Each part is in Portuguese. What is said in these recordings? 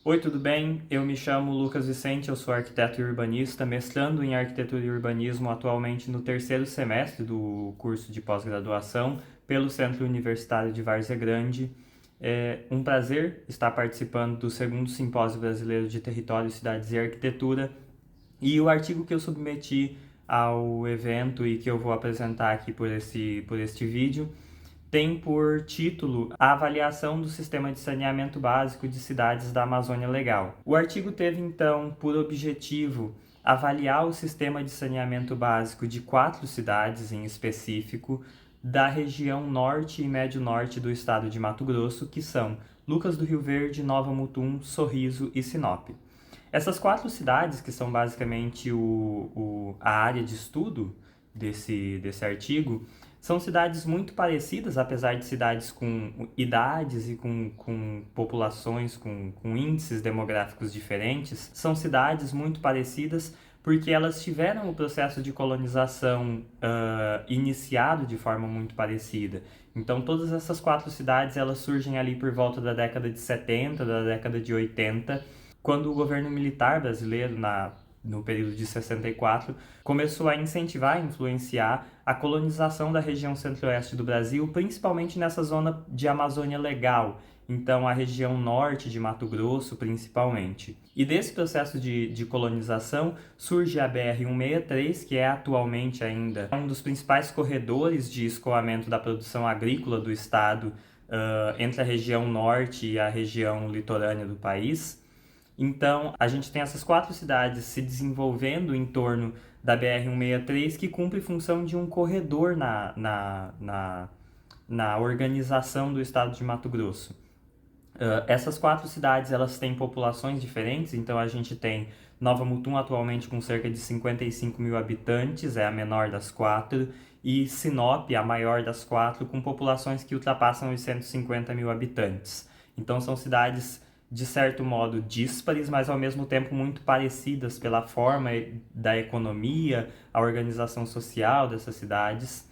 Oi, tudo bem? Eu me chamo Lucas Vicente, eu sou arquiteto e urbanista, mestrando em arquitetura e urbanismo atualmente no terceiro semestre do curso de pós-graduação pelo Centro Universitário de Várzea Grande. É um prazer estar participando do segundo Simpósio Brasileiro de Território, Cidades e Arquitetura, e o artigo que eu submeti ao evento e que eu vou apresentar aqui por este vídeo tem por título a avaliação do sistema de saneamento básico de cidades da Amazônia Legal. O artigo teve então por objetivo avaliar o sistema de saneamento básico de 4 cidades em específico da região norte e médio norte do estado de Mato Grosso, que são Lucas do Rio Verde, Nova Mutum, Sorriso e Sinop. Essas 4 cidades, que são basicamente a área de estudo desse artigo, são cidades muito parecidas, apesar de cidades com idades e com populações, com índices demográficos diferentes. São cidades muito parecidas porque elas tiveram o processo de colonização iniciado de forma muito parecida. Então, todas essas 4 cidades elas surgem ali por volta da década de 70, da década de 80, quando o governo militar brasileiro, no período de 64, começou a incentivar e influenciar a colonização da região centro-oeste do Brasil, principalmente nessa zona de Amazônia Legal, então a região norte de Mato Grosso, principalmente. E desse processo de colonização surge a BR-163, que é atualmente ainda um dos principais corredores de escoamento da produção agrícola do estado, entre a região norte e a região litorânea do país. Então, a gente tem essas 4 cidades se desenvolvendo em torno da BR-163, que cumpre função de um corredor na organização do estado de Mato Grosso. Essas 4 cidades elas têm populações diferentes, então a gente tem Nova Mutum atualmente com cerca de 55 mil habitantes, é a menor das 4, e Sinop, a maior das 4, com populações que ultrapassam os 150 mil habitantes. Então são cidades de certo modo díspares, mas ao mesmo tempo muito parecidas pela forma da economia, a organização social dessas cidades.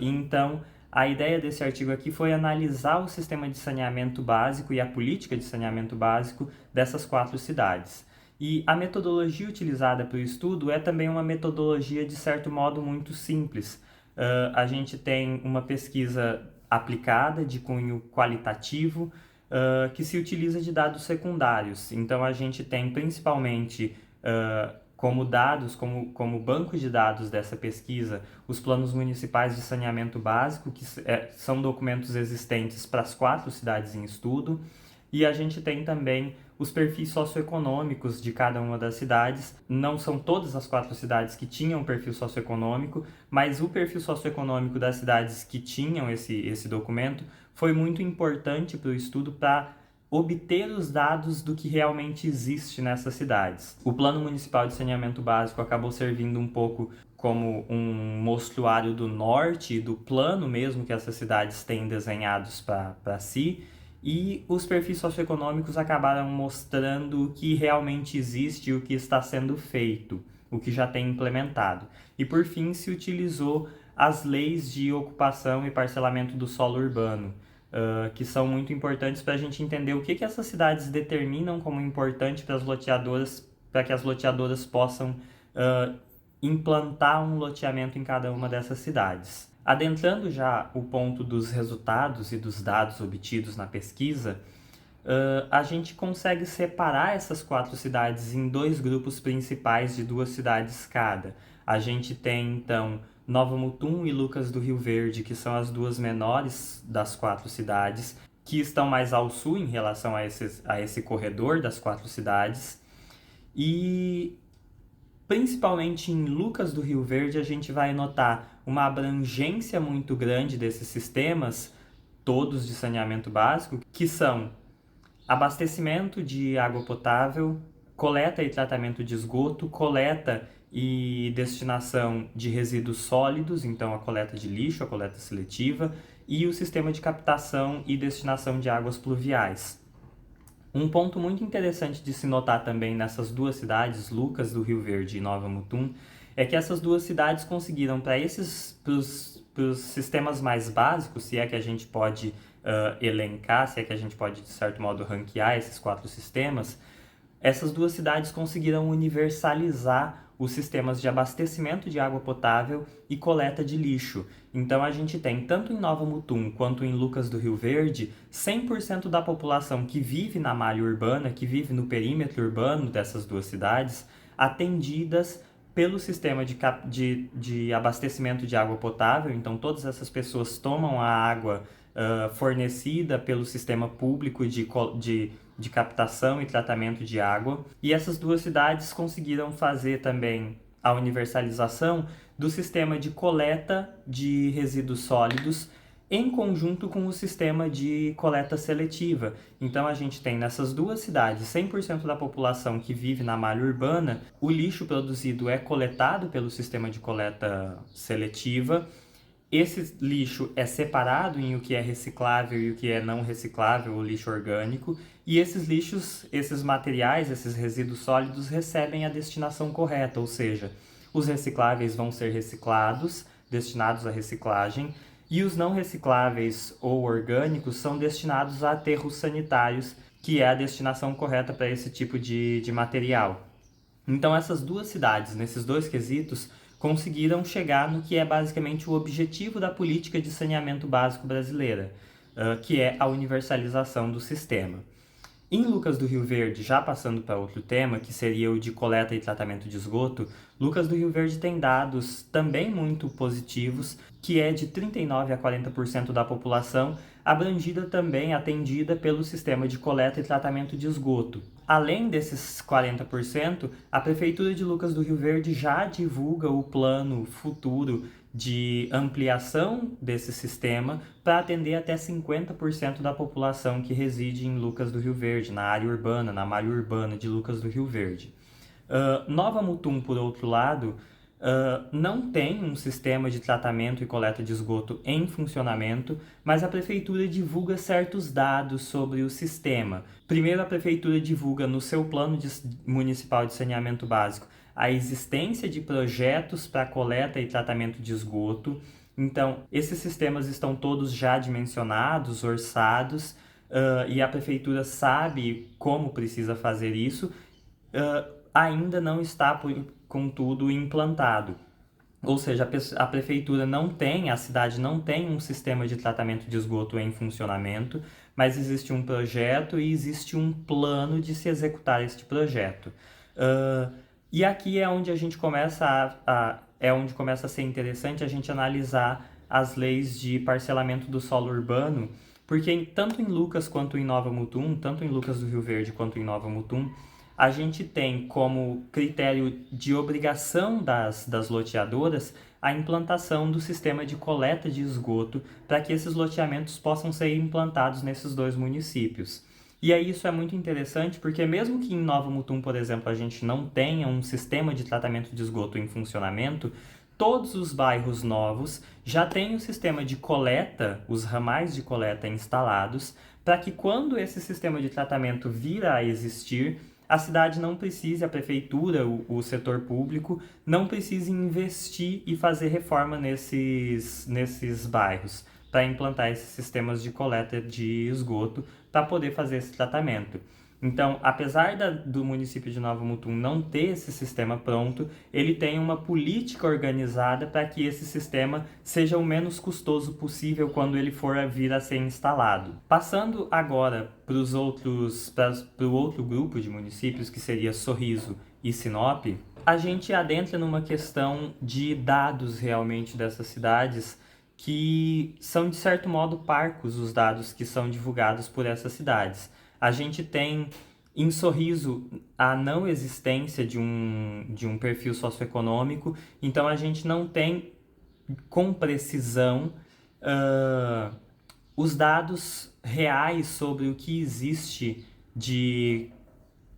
Então, a ideia desse artigo aqui foi analisar o sistema de saneamento básico e a política de saneamento básico dessas 4 cidades. E a metodologia utilizada para o estudo é também uma metodologia, de certo modo, muito simples. A gente tem uma pesquisa aplicada de cunho qualitativo, que se utiliza de dados secundários. Então, a gente tem principalmente como dados, como banco de dados dessa pesquisa, os planos municipais de saneamento básico, que são documentos existentes para as 4 cidades em estudo, e a gente tem também os perfis socioeconômicos de cada uma das cidades. Não são todas as 4 cidades que tinham perfil socioeconômico, mas o perfil socioeconômico das cidades que tinham esse documento foi muito importante para o estudo para obter os dados do que realmente existe nessas cidades. O Plano Municipal de Saneamento Básico acabou servindo um pouco como um mostruário do norte, do plano mesmo que essas cidades têm desenhados para si, e os perfis socioeconômicos acabaram mostrando o que realmente existe e o que está sendo feito, o que já tem implementado. E por fim se utilizou as leis de ocupação e parcelamento do solo urbano, que são muito importantes para a gente entender o que essas cidades determinam como importante para as loteadoras, para que as loteadoras possam implantar um loteamento em cada uma dessas cidades. Adentrando já o ponto dos resultados e dos dados obtidos na pesquisa, a gente consegue separar essas 4 cidades em 2 grupos principais de 2 cidades cada. A gente tem, então, Nova Mutum e Lucas do Rio Verde, que são as 2 menores das 4 cidades, que estão mais ao sul em relação a esse corredor das 4 cidades. E principalmente em Lucas do Rio Verde, a gente vai notar uma abrangência muito grande desses sistemas, todos de saneamento básico, que são abastecimento de água potável, coleta e tratamento de esgoto, coleta e destinação de resíduos sólidos, então a coleta de lixo, a coleta seletiva, e o sistema de captação e destinação de águas pluviais. Um ponto muito interessante de se notar também nessas 2 cidades, Lucas do Rio Verde e Nova Mutum, é que essas 2 cidades conseguiram, para os sistemas mais básicos, se é que a gente pode elencar, se é que a gente pode, de certo modo, ranquear esses 4 sistemas, essas 2 cidades conseguiram universalizar os sistemas de abastecimento de água potável e coleta de lixo. Então a gente tem, tanto em Nova Mutum quanto em Lucas do Rio Verde, 100% da população que vive na malha urbana, que vive no perímetro urbano dessas 2 cidades, atendidas pelo sistema de abastecimento de água potável. Então todas essas pessoas tomam a água fornecida pelo sistema público de captação e tratamento de água. E essas 2 cidades conseguiram fazer também a universalização do sistema de coleta de resíduos sólidos em conjunto com o sistema de coleta seletiva. Então a gente tem nessas 2 cidades 100% da população que vive na malha urbana, o lixo produzido é coletado pelo sistema de coleta seletiva. Esse lixo é separado em o que é reciclável e o que é não reciclável, o lixo orgânico, e esses lixos, esses materiais, esses resíduos sólidos recebem a destinação correta, ou seja, os recicláveis vão ser reciclados, destinados à reciclagem, e os não recicláveis ou orgânicos são destinados a aterros sanitários, que é a destinação correta para esse tipo de material. Então essas 2 cidades, nesses 2 quesitos, conseguiram chegar no que é basicamente o objetivo da política de saneamento básico brasileira, que é a universalização do sistema. Em Lucas do Rio Verde, já passando para outro tema, que seria o de coleta e tratamento de esgoto, Lucas do Rio Verde tem dados também muito positivos, que é de 39% a 40% da população abrangida também, atendida pelo sistema de coleta e tratamento de esgoto. Além desses 40%, a Prefeitura de Lucas do Rio Verde já divulga o plano futuro de ampliação desse sistema para atender até 50% da população que reside em Lucas do Rio Verde, na área urbana, na malha urbana de Lucas do Rio Verde. Nova Mutum, por outro lado, não tem um sistema de tratamento e coleta de esgoto em funcionamento, mas a Prefeitura divulga certos dados sobre o sistema. Primeiro, a Prefeitura divulga no seu plano municipal de saneamento básico a existência de projetos para coleta e tratamento de esgoto. Então, esses sistemas estão todos já dimensionados, orçados, e a Prefeitura sabe como precisa fazer isso. Ainda não está, contudo, implantado. Ou seja, a prefeitura não tem, a cidade não tem um sistema de tratamento de esgoto em funcionamento, mas existe um projeto e existe um plano de se executar este projeto. E aqui é onde a gente começa é onde começa a ser interessante a gente analisar as leis de parcelamento do solo urbano, porque tanto em Lucas quanto em Nova Mutum, tanto em Lucas do Rio Verde quanto em Nova Mutum, a gente tem como critério de obrigação das loteadoras a implantação do sistema de coleta de esgoto para que esses loteamentos possam ser implantados nesses 2 municípios. E aí isso é muito interessante porque mesmo que em Nova Mutum, por exemplo, a gente não tenha um sistema de tratamento de esgoto em funcionamento, todos os bairros novos já têm o sistema de coleta, os ramais de coleta instalados, para que quando esse sistema de tratamento vir a existir, a cidade não precise, a prefeitura, o setor público, não precise investir e fazer reforma nesses bairros para implantar esses sistemas de coleta de esgoto para poder fazer esse tratamento. Então, apesar do município de Nova Mutum não ter esse sistema pronto, ele tem uma política organizada para que esse sistema seja o menos custoso possível quando ele for vir a ser instalado. Passando agora para o outro grupo de municípios, que seria Sorriso e Sinop, a gente adentra numa questão de dados realmente dessas cidades, que são, de certo modo, parcos os dados que são divulgados por essas cidades. A gente tem em Sorriso a não existência de um perfil socioeconômico, então a gente não tem com precisão os dados reais sobre o que existe de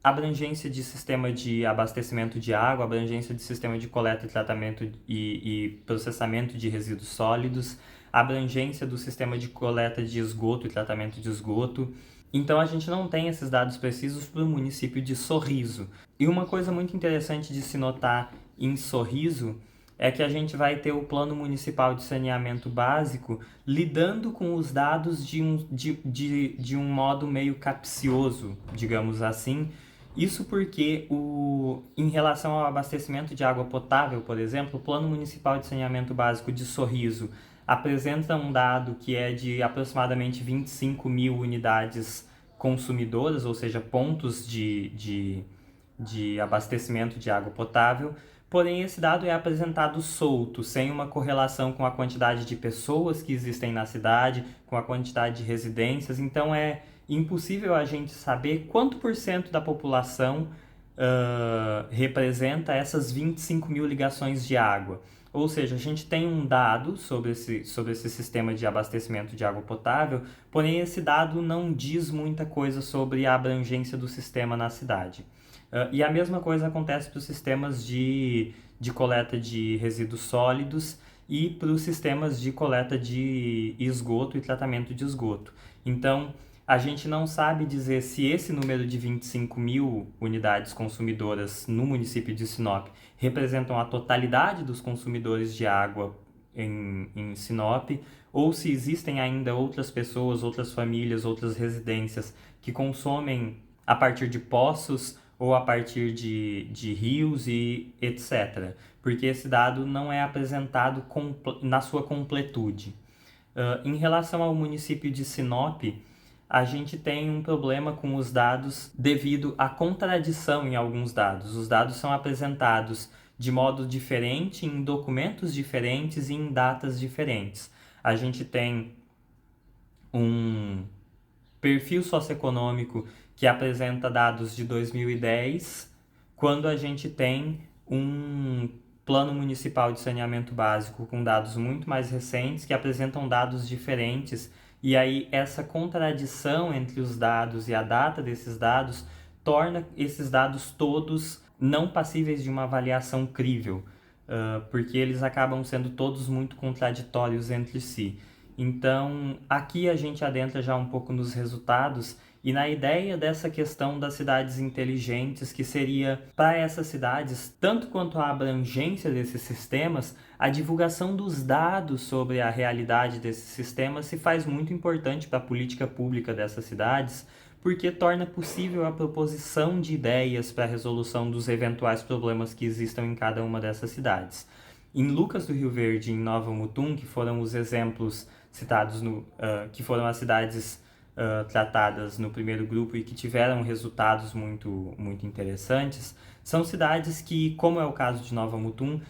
abrangência de sistema de abastecimento de água, abrangência de sistema de coleta e tratamento e processamento de resíduos sólidos, abrangência do sistema de coleta de esgoto e tratamento de esgoto. Então a gente não tem esses dados precisos para o município de Sorriso. E uma coisa muito interessante de se notar em Sorriso é que a gente vai ter o Plano Municipal de Saneamento Básico lidando com os dados de um modo meio capcioso, digamos assim. Isso porque, em relação ao abastecimento de água potável, por exemplo, o Plano Municipal de Saneamento Básico de Sorriso apresenta um dado que é de aproximadamente 25 mil unidades consumidoras, ou seja, pontos de abastecimento de água potável, porém esse dado é apresentado solto, sem uma correlação com a quantidade de pessoas que existem na cidade, com a quantidade de residências, então é impossível a gente saber quanto por cento da população representa essas 25 mil ligações de água. Ou seja, a gente tem um dado sobre esse sistema de abastecimento de água potável, porém esse dado não diz muita coisa sobre a abrangência do sistema na cidade. E a mesma coisa acontece para os sistemas de coleta de resíduos sólidos e para os sistemas de coleta de esgoto e tratamento de esgoto. Então, a gente não sabe dizer se esse número de 25 mil unidades consumidoras no município de Sinop representam a totalidade dos consumidores de água em Sinop, ou se existem ainda outras pessoas, outras famílias, outras residências que consomem a partir de poços ou a partir de rios e etc. Porque esse dado não é apresentado na sua completude. Em relação ao município de Sinop, a gente tem um problema com os dados devido à contradição em alguns dados. Os dados são apresentados de modo diferente, em documentos diferentes e em datas diferentes. A gente tem um perfil socioeconômico que apresenta dados de 2010, quando a gente tem um plano municipal de saneamento básico com dados muito mais recentes que apresentam dados diferentes. E aí essa contradição entre os dados e a data desses dados torna esses dados todos não passíveis de uma avaliação crível, porque eles acabam sendo todos muito contraditórios entre si. Então, aqui a gente adentra já um pouco nos resultados e na ideia dessa questão das cidades inteligentes, que seria para essas cidades, tanto quanto a abrangência desses sistemas, a divulgação dos dados sobre a realidade desses sistemas se faz muito importante para a política pública dessas cidades, porque torna possível a proposição de ideias para a resolução dos eventuais problemas que existam em cada uma dessas cidades. Em Lucas do Rio Verde e em Nova Mutum, que foram os exemplos citados que foram as cidades tratadas no primeiro grupo e que tiveram resultados muito, muito interessantes, são cidades que, como é o caso de Nova Mutum,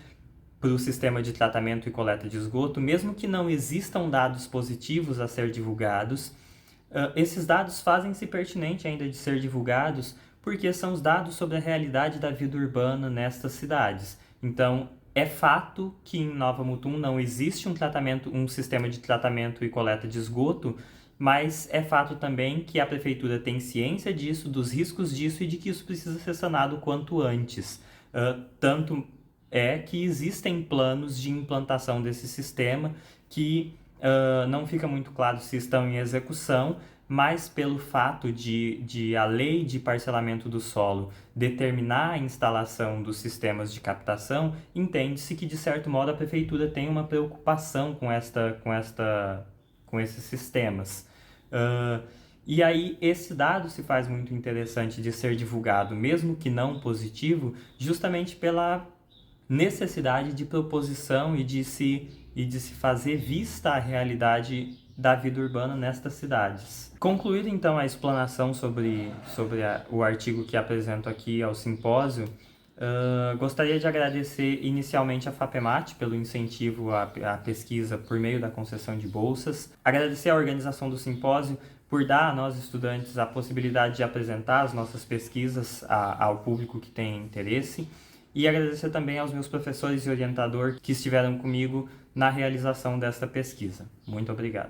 para o sistema de tratamento e coleta de esgoto, mesmo que não existam dados positivos a ser divulgados, esses dados fazem-se pertinente ainda de ser divulgados porque são os dados sobre a realidade da vida urbana nestas cidades. Então, é fato que em Nova Mutum não existe um sistema de tratamento e coleta de esgoto, mas é fato também que a prefeitura tem ciência disso, dos riscos disso e de que isso precisa ser sanado o quanto antes. Tanto é que existem planos de implantação desse sistema que não fica muito claro se estão em execução, mas pelo fato de a lei de parcelamento do solo determinar a instalação dos sistemas de captação, entende-se que, de certo modo, a prefeitura tem uma preocupação com esses sistemas. E aí esse dado se faz muito interessante de ser divulgado, mesmo que não positivo, justamente pela necessidade de proposição e de se fazer vista a realidade da vida urbana nestas cidades. Concluída então a explanação sobre o artigo que apresento aqui ao simpósio, gostaria de agradecer inicialmente a FAPEMAT pelo incentivo à pesquisa por meio da concessão de bolsas, agradecer à organização do simpósio por dar a nós estudantes a possibilidade de apresentar as nossas pesquisas ao público que tem interesse, e agradecer também aos meus professores e orientador que estiveram comigo na realização desta pesquisa. Muito obrigado.